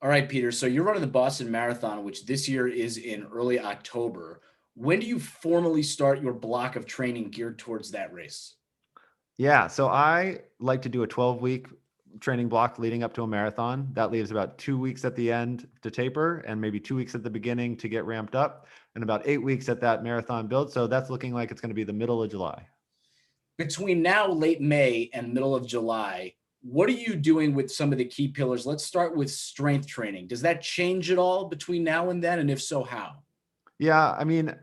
All right, Peter. So you're running the Boston Marathon, which this year is in early October. When do you formally start your block of training geared towards that race? Yeah, so I like to do a 12-week training block leading up to a marathon. That leaves about 2 weeks at the end to taper and maybe 2 weeks at the beginning to get ramped up and about 8 weeks at that marathon build. So that's looking like it's going to be the middle of July. Between now, late May, and middle of July, what are you doing with some of the key pillars? Let's start with strength training. Does that change at all between now and then? And if so, how? Yeah, I mean,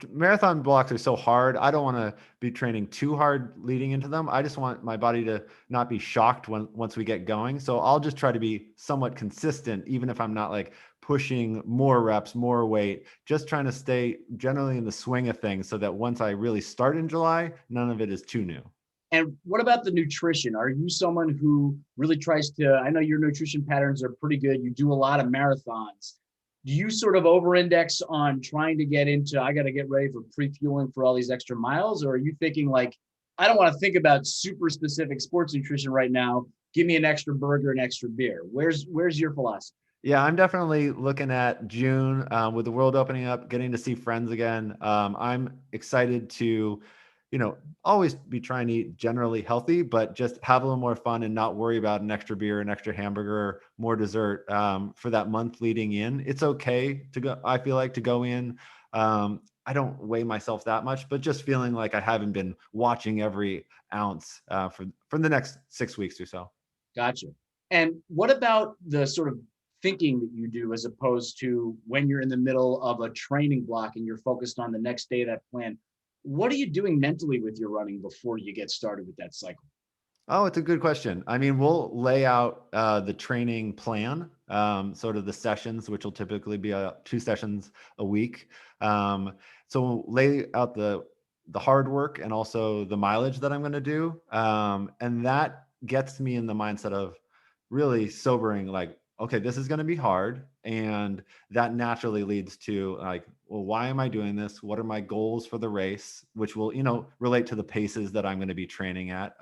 marathon blocks are so hard. I don't want to be training too hard leading into them. I just want my body to not be shocked once we get going. So I'll just try to be somewhat consistent, even if I'm not like pushing more reps, more weight, just trying to stay generally in the swing of things so that once I really start in July, none of it is too new. And what about the nutrition? Are you someone who really tries to? I know your nutrition patterns are pretty good. You do a lot of marathons. Do you sort of over index on trying to get into, I got to get ready for pre fueling for all these extra miles? Or are you thinking like, I don't want to think about super specific sports nutrition right now. Give me an extra burger and extra beer. Where's your philosophy? Yeah, I'm definitely looking at June with the world opening up, getting to see friends again. I'm excited to, always be trying to eat generally healthy, but just have a little more fun and not worry about an extra beer, an extra hamburger, more dessert for that month leading in. It's okay to go, I feel like, to go in. I don't weigh myself that much, but just feeling like I haven't been watching every ounce for the next 6 weeks or so. Gotcha. And what about the sort of thinking that you do as opposed to when you're in the middle of a training block and you're focused on the next day of that plan? What are you doing mentally with your running before you get started with that cycle? Oh, it's a good question. I mean, we'll lay out the training plan, sort of the sessions, which will typically be 2 sessions a week. Um, so we'll lay out the hard work and also the mileage that I'm going to do, and that gets me in the mindset of really sobering. Like, okay, this is going to be hard, and that naturally leads to like, well, why am I doing this? What are my goals for the race? Which will, relate to the paces that I'm going to be training at.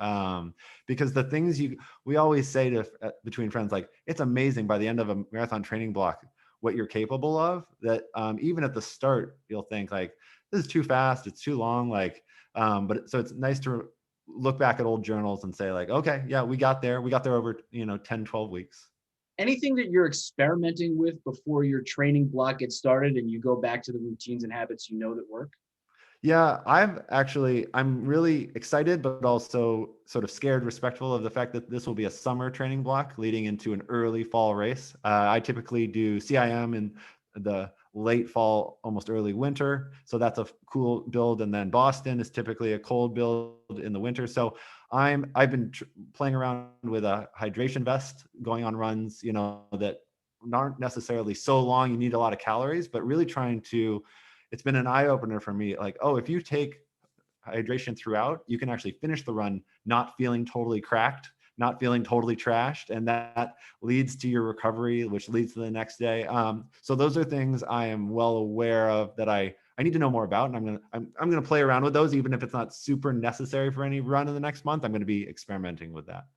Because the things we always say to between friends, like it's amazing by the end of a marathon training block what you're capable of, that even at the start you'll think like this is too fast, it's too long, like but so it's nice to look back at old journals and say like, okay, yeah, we got there over 10, 12 weeks. Anything that you're experimenting with before your training block gets started and you go back to the routines and habits you know that work? Yeah, I'm really excited, but also sort of scared, respectful of the fact that this will be a summer training block leading into an early fall race. I typically do CIM in the late fall, almost early winter. So that's a cool build. And then Boston is typically a cold build in the winter. So I've been playing around with a hydration vest, going on runs, that aren't necessarily so long, you need a lot of calories, but really trying to, it's been an eye opener for me. Like, oh, if you take hydration throughout, you can actually finish the run not feeling totally cracked, not feeling totally trashed, and that leads to your recovery, which leads to the next day. So those are things I am well aware of that I need to know more about, and I'm gonna play around with those, even if it's not super necessary for any run in the next month. I'm gonna be experimenting with that.